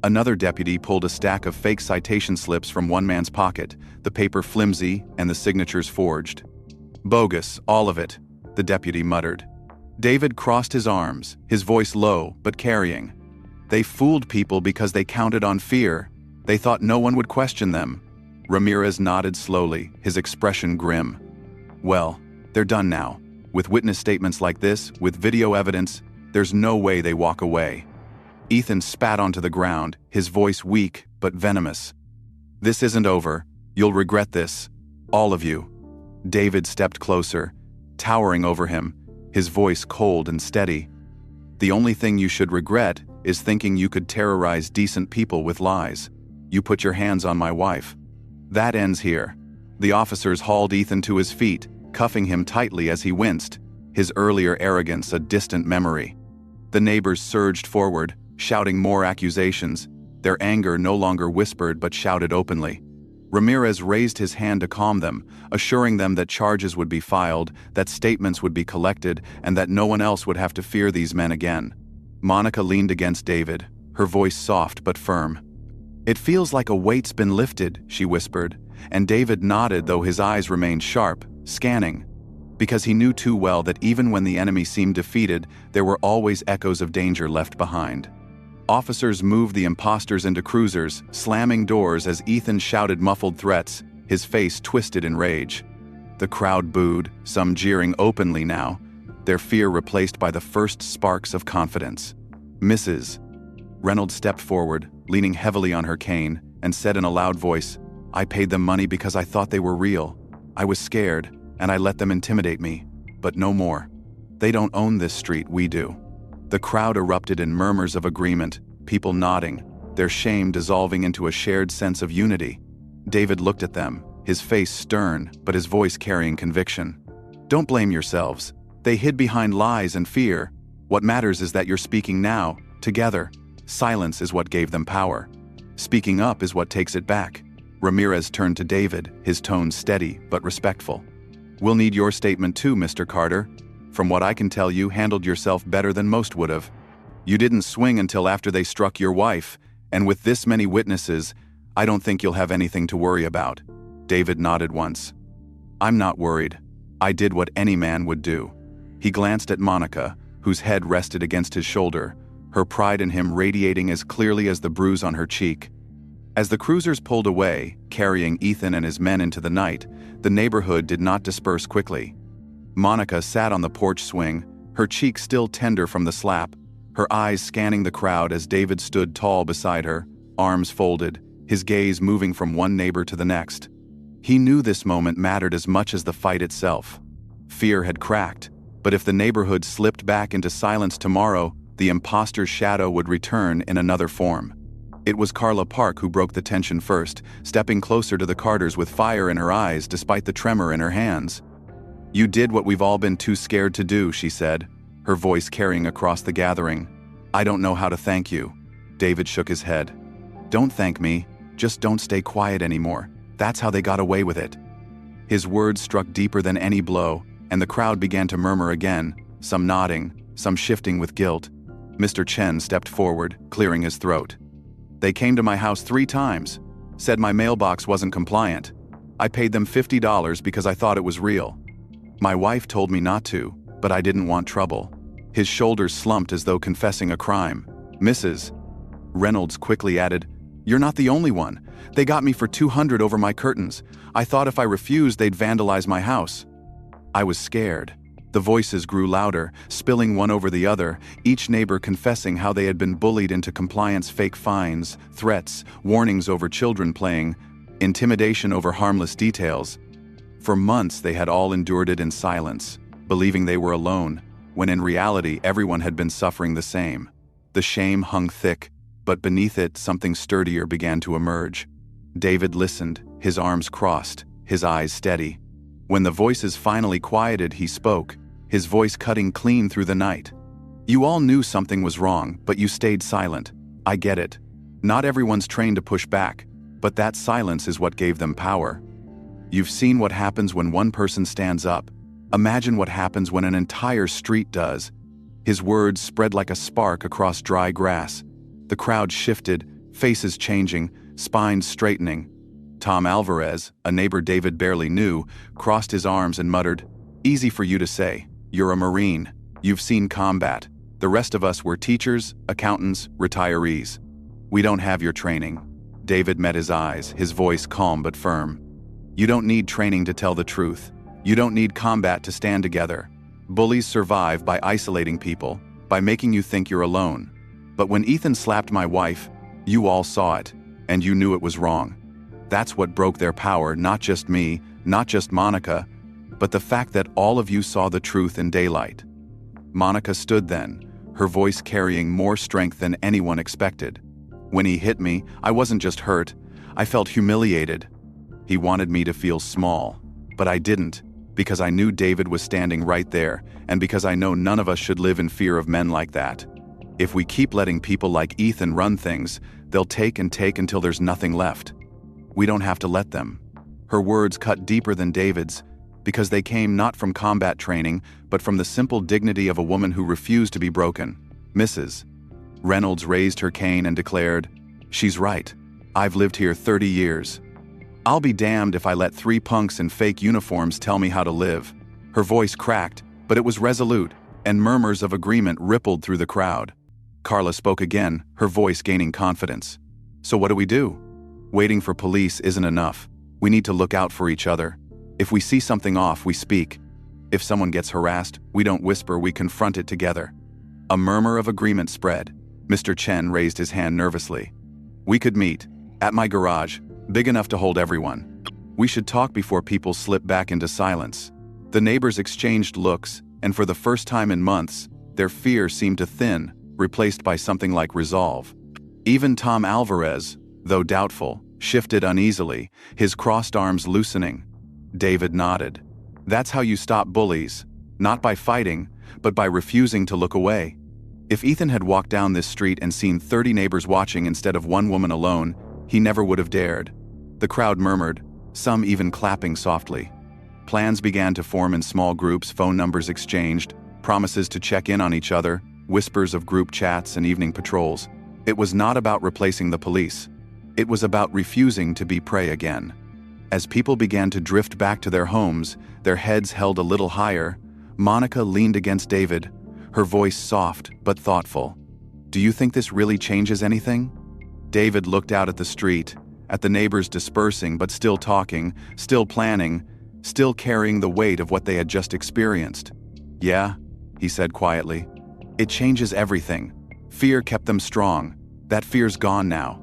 A: Another deputy pulled a stack of fake citation slips from one man's pocket, the paper flimsy and the signatures forged. "Bogus, all of it," the deputy muttered. David crossed his arms, his voice low but carrying. "They fooled people because they counted on fear. They thought no one would question them." Ramirez nodded slowly, his expression grim. "Well, they're done now. With witness statements like this, with video evidence, there's no way they walk away." Ethan spat onto the ground, his voice weak but venomous. "This isn't over. You'll regret this. All of you." David stepped closer, towering over him, his voice cold and steady. "The only thing you should regret is thinking you could terrorize decent people with lies. You put your hands on my wife. That ends here." The officers hauled Ethan to his feet, cuffing him tightly as he winced, his earlier arrogance a distant memory. The neighbors surged forward, shouting more accusations, their anger no longer whispered but shouted openly. Ramirez raised his hand to calm them, assuring them that charges would be filed, that statements would be collected, and that no one else would have to fear these men again. Monica leaned against David, her voice soft but firm. "It feels like a weight's been lifted," she whispered, and David nodded though his eyes remained sharp, scanning, because he knew too well that even when the enemy seemed defeated, there were always echoes of danger left behind. Officers moved the imposters into cruisers, slamming doors as Ethan shouted muffled threats, his face twisted in rage. The crowd booed, some jeering openly now, their fear replaced by the first sparks of confidence. "Mrs. Reynolds stepped forward, leaning heavily on her cane, and said in a loud voice, "I paid them money because I thought they were real. I was scared, and I let them intimidate me, but no more. They don't own this street, we do." The crowd erupted in murmurs of agreement, people nodding, their shame dissolving into a shared sense of unity. David looked at them, his face stern, but his voice carrying conviction. "Don't blame yourselves. They hid behind lies and fear. What matters is that you're speaking now, together. Silence is what gave them power. Speaking up is what takes it back." Ramirez turned to David, his tone steady but respectful. "We'll need your statement too, Mr. Carter. From what I can tell, you handled yourself better than most would have. You didn't swing until after they struck your wife, and with this many witnesses, I don't think you'll have anything to worry about." David nodded once. "I'm not worried. I did what any man would do." He glanced at Monica, whose head rested against his shoulder, her pride in him radiating as clearly as the bruise on her cheek. As the cruisers pulled away, carrying Ethan and his men into the night, the neighborhood did not disperse quickly. Monica sat on the porch swing, her cheek still tender from the slap, her eyes scanning the crowd as David stood tall beside her, arms folded, his gaze moving from one neighbor to the next. He knew this moment mattered as much as the fight itself. Fear had cracked, but if the neighborhood slipped back into silence tomorrow, the imposter's shadow would return in another form. It was Carla Park who broke the tension first, stepping closer to the Carters with fire in her eyes despite the tremor in her hands. "You did what we've all been too scared to do," she said, her voice carrying across the gathering. "I don't know how to thank you." David shook his head. "Don't thank me, just don't stay quiet anymore. That's how they got away with it." His words struck deeper than any blow, and the crowd began to murmur again, some nodding, some shifting with guilt. Mr. Chen stepped forward, clearing his throat. "They came to my house 3 times. Said my mailbox wasn't compliant. I paid them $50 because I thought it was real. My wife told me not to, but I didn't want trouble. His shoulders slumped as though confessing a crime. Mrs. Reynolds quickly added, "You're not the only one. They got me for $200 over my curtains. I thought if I refused, they'd vandalize my house." I was scared. The voices grew louder, spilling one over the other, each neighbor confessing how they had been bullied into compliance: fake fines, threats, warnings over children playing, intimidation over harmless details. For months they had all endured it in silence, believing they were alone, when in reality everyone had been suffering the same. The shame hung thick, but beneath it something sturdier began to emerge. David listened, his arms crossed, his eyes steady. When the voices finally quieted, he spoke, his voice cutting clean through the night. "You all knew something was wrong, but you stayed silent. I get it. Not everyone's trained to push back, but that silence is what gave them power. You've seen what happens when one person stands up. Imagine what happens when an entire street does." His words spread like a spark across dry grass. The crowd shifted, faces changing, spines straightening. Tom Alvarez, a neighbor David barely knew, crossed his arms and muttered, "Easy for you to say. You're a Marine. You've seen combat. The rest of us were teachers, accountants, retirees. We don't have your training." David met his eyes, his voice calm but firm. "You don't need training to tell the truth. You don't need combat to stand together. Bullies survive by isolating people, by making you think you're alone. But when Ethan slapped my wife, you all saw it, and you knew it was wrong. That's what broke their power, not just me, not just Monica, but the fact that all of you saw the truth in daylight." Monica stood then, her voice carrying more strength than anyone expected. "When he hit me, I wasn't just hurt, I felt humiliated. He wanted me to feel small, but I didn't, because I knew David was standing right there, and because I know none of us should live in fear of men like that. If we keep letting people like Ethan run things, they'll take and take until there's nothing left. We don't have to let them." Her words cut deeper than David's, because they came not from combat training, but from the simple dignity of a woman who refused to be broken. "Mrs. Reynolds raised her cane and declared, "She's right. I've lived here 30 years. I'll be damned if I let 3 punks in fake uniforms tell me how to live." Her voice cracked, but it was resolute, and murmurs of agreement rippled through the crowd. Carla spoke again, her voice gaining confidence. "So what do we do? Waiting for police isn't enough. We need to look out for each other. If we see something off, we speak. If someone gets harassed, we don't whisper, we confront it together." A murmur of agreement spread. Mr. Chen raised his hand nervously. "We could meet. At my garage. Big enough to hold everyone. We should talk before people slip back into silence." The neighbors exchanged looks, and for the first time in months, their fear seemed to thin, replaced by something like resolve. Even Tom Alvarez, though doubtful, shifted uneasily, his crossed arms loosening. David nodded. "That's how you stop bullies. Not by fighting, but by refusing to look away." If Ethan had walked down this street and seen 30 neighbors watching instead of one woman alone, he never would have dared. The crowd murmured, some even clapping softly. Plans began to form in small groups, phone numbers exchanged, promises to check in on each other, whispers of group chats and evening patrols. It was not about replacing the police. It was about refusing to be prey again. As people began to drift back to their homes, their heads held a little higher, Monica leaned against David, her voice soft but thoughtful. "Do you think this really changes anything?" David looked out at the street, at the neighbors dispersing but still talking, still planning, still carrying the weight of what they had just experienced. "Yeah," he said quietly. "It changes everything. Fear kept them strong. That fear's gone now."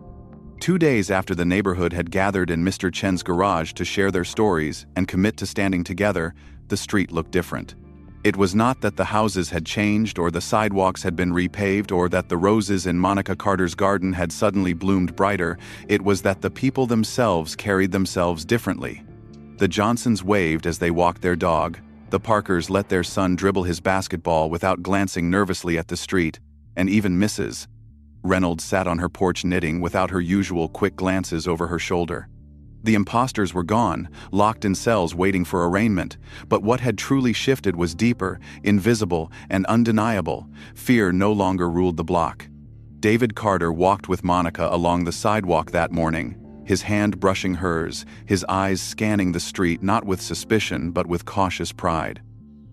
A: 2 days after the neighborhood had gathered in Mr. Chen's garage to share their stories and commit to standing together, the street looked different. It was not that the houses had changed or the sidewalks had been repaved or that the roses in Monica Carter's garden had suddenly bloomed brighter. It was that the people themselves carried themselves differently. The Johnsons waved as they walked their dog. The Parkers let their son dribble his basketball without glancing nervously at the street, and even Mrs. Reynolds sat on her porch knitting without her usual quick glances over her shoulder. The imposters were gone, locked in cells waiting for arraignment, but what had truly shifted was deeper, invisible, and undeniable. Fear no longer ruled the block. David Carter walked with Monica along the sidewalk that morning, his hand brushing hers, his eyes scanning the street not with suspicion but with cautious pride.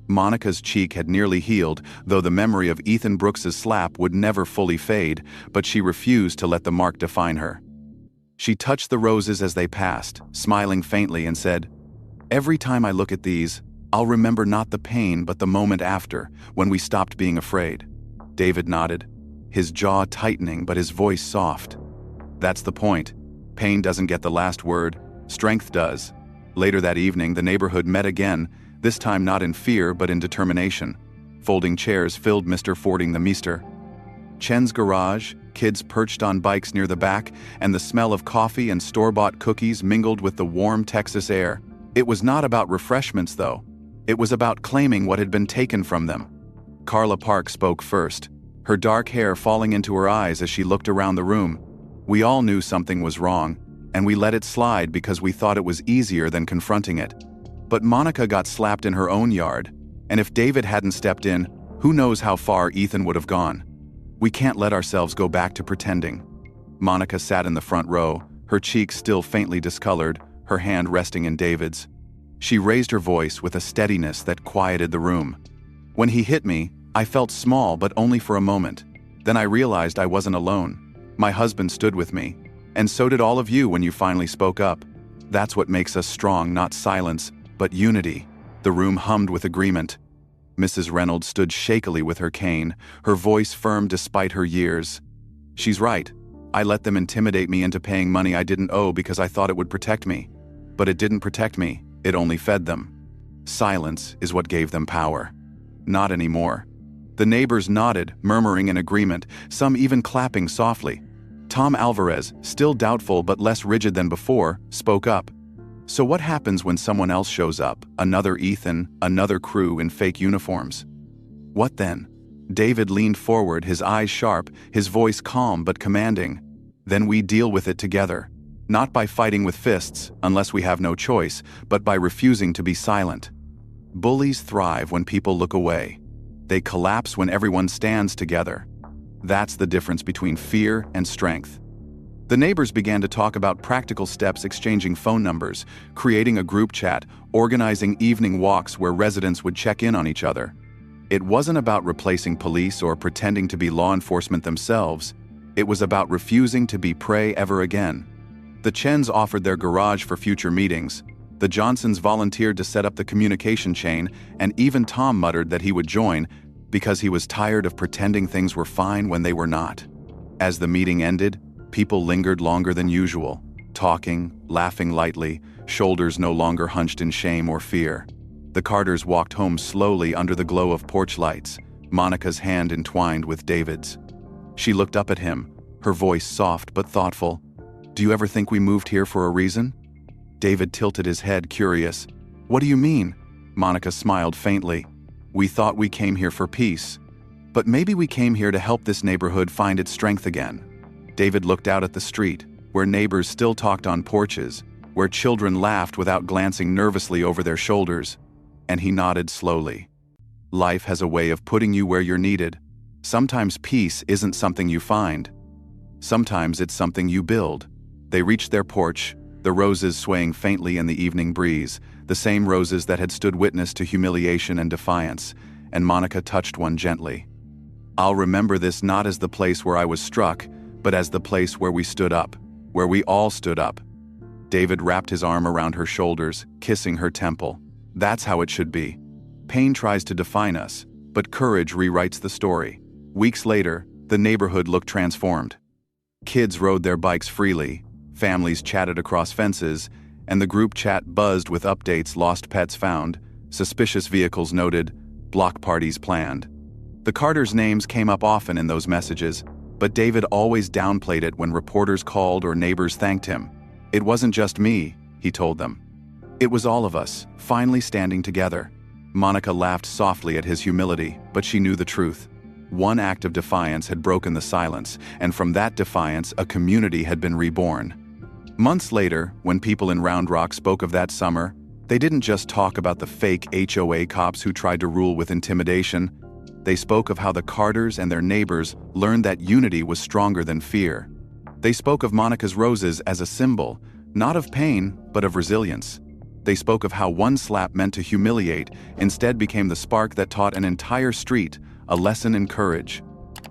A: Monica's cheek had nearly healed, though the memory of Ethan Brooks's slap would never fully fade, but she refused to let the mark define her. She touched the roses as they passed, smiling faintly, and said, "Every time I look at these, I'll remember not the pain but the moment after, when we stopped being afraid." David nodded, his jaw tightening but his voice soft. "That's the point. Pain doesn't get the last word, strength does." Later that evening, the neighborhood met again, this time not in fear but in determination. Folding chairs filled Mr. Fording the Meester. Chen's garage, kids perched on bikes near the back, and the smell of coffee and store-bought cookies mingled with the warm Texas air. It was not about refreshments, though. It was about claiming what had been taken from them. Carla Park spoke first, her dark hair falling into her eyes as she looked around the room. "We all knew something was wrong, and we let it slide because we thought it was easier than confronting it. But Monica got slapped in her own yard, and if David hadn't stepped in, who knows how far Ethan would have gone. We can't let ourselves go back to pretending." Monica sat in the front row, her cheeks still faintly discolored, her hand resting in David's. She raised her voice with a steadiness that quieted the room. "When he hit me, I felt small, but only for a moment. Then I realized I wasn't alone. My husband stood with me, and so did all of you when you finally spoke up. That's what makes us strong, not silence, but unity." The room hummed with agreement. Mrs. Reynolds stood shakily with her cane, her voice firm despite her years. "She's right. I let them intimidate me into paying money I didn't owe because I thought it would protect me. But it didn't protect me, it only fed them. Silence is what gave them power. Not anymore." The neighbors nodded, murmuring in agreement, some even clapping softly. Tom Alvarez, still doubtful but less rigid than before, spoke up. "So what happens when someone else shows up, another Ethan, another crew in fake uniforms? What then?" David leaned forward, his eyes sharp, his voice calm but commanding. "Then we deal with it together. Not by fighting with fists, unless we have no choice, but by refusing to be silent. Bullies thrive when people look away. They collapse when everyone stands together. That's the difference between fear and strength." The neighbors began to talk about practical steps, exchanging phone numbers, creating a group chat, organizing evening walks where residents would check in on each other. It wasn't about replacing police or pretending to be law enforcement themselves. It was about refusing to be prey ever again. The Chens offered their garage for future meetings. The Johnsons volunteered to set up the communication chain, and even Tom muttered that he would join because he was tired of pretending things were fine when they were not. As the meeting ended, people lingered longer than usual, talking, laughing lightly, shoulders no longer hunched in shame or fear. The Carters walked home slowly under the glow of porch lights, Monica's hand entwined with David's. She looked up at him, her voice soft but thoughtful. "Do you ever think we moved here for a reason?" David tilted his head, curious. "What do you mean?" Monica smiled faintly. "We thought we came here for peace. But maybe we came here to help this neighborhood find its strength again." David looked out at the street, where neighbors still talked on porches, where children laughed without glancing nervously over their shoulders, and he nodded slowly. Life has a way of putting you where you're needed. Sometimes peace isn't something you find. Sometimes it's something you build. They reached their porch, the roses swaying faintly in the evening breeze, the same roses that had stood witness to humiliation and defiance, and Monica touched one gently. "I'll remember this not as the place where I was struck, but as the place where we stood up, where we all stood up." David wrapped his arm around her shoulders, kissing her temple. "That's how it should be. Pain tries to define us, but courage rewrites the story." Weeks later, the neighborhood looked transformed. Kids rode their bikes freely, families chatted across fences, and the group chat buzzed with updates: lost pets found, suspicious vehicles noted, block parties planned. The Carters' names came up often in those messages, but David always downplayed it when reporters called or neighbors thanked him. "It wasn't just me," he told them. "It was all of us, finally standing together." Monica laughed softly at his humility, but she knew the truth. One act of defiance had broken the silence, and from that defiance, a community had been reborn. Months later, when people in Round Rock spoke of that summer, they didn't just talk about the fake HOA cops who tried to rule with intimidation. They spoke of how the Carters and their neighbors learned that unity was stronger than fear. They spoke of Monica's roses as a symbol, not of pain, but of resilience. They spoke of how one slap meant to humiliate instead became the spark that taught an entire street a lesson in courage.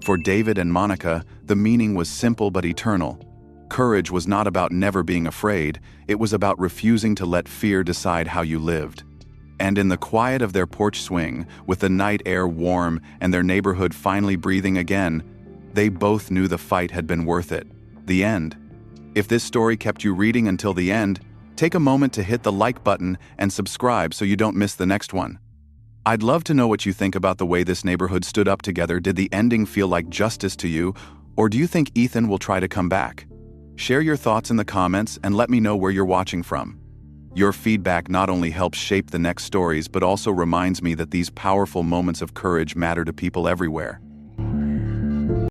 A: For David and Monica, the meaning was simple but eternal. Courage was not about never being afraid, it was about refusing to let fear decide how you lived. And in the quiet of their porch swing, with the night air warm and their neighborhood finally breathing again, they both knew the fight had been worth it. The end. If this story kept you reading until the end, take a moment to hit the like button and subscribe so you don't miss the next one. I'd love to know what you think about the way this neighborhood stood up together. Did the ending feel like justice to you, or do you think Ethan will try to come back? Share your thoughts in the comments and let me know where you're watching from. Your feedback not only helps shape the next stories, but also reminds me that these powerful moments of courage matter to people everywhere.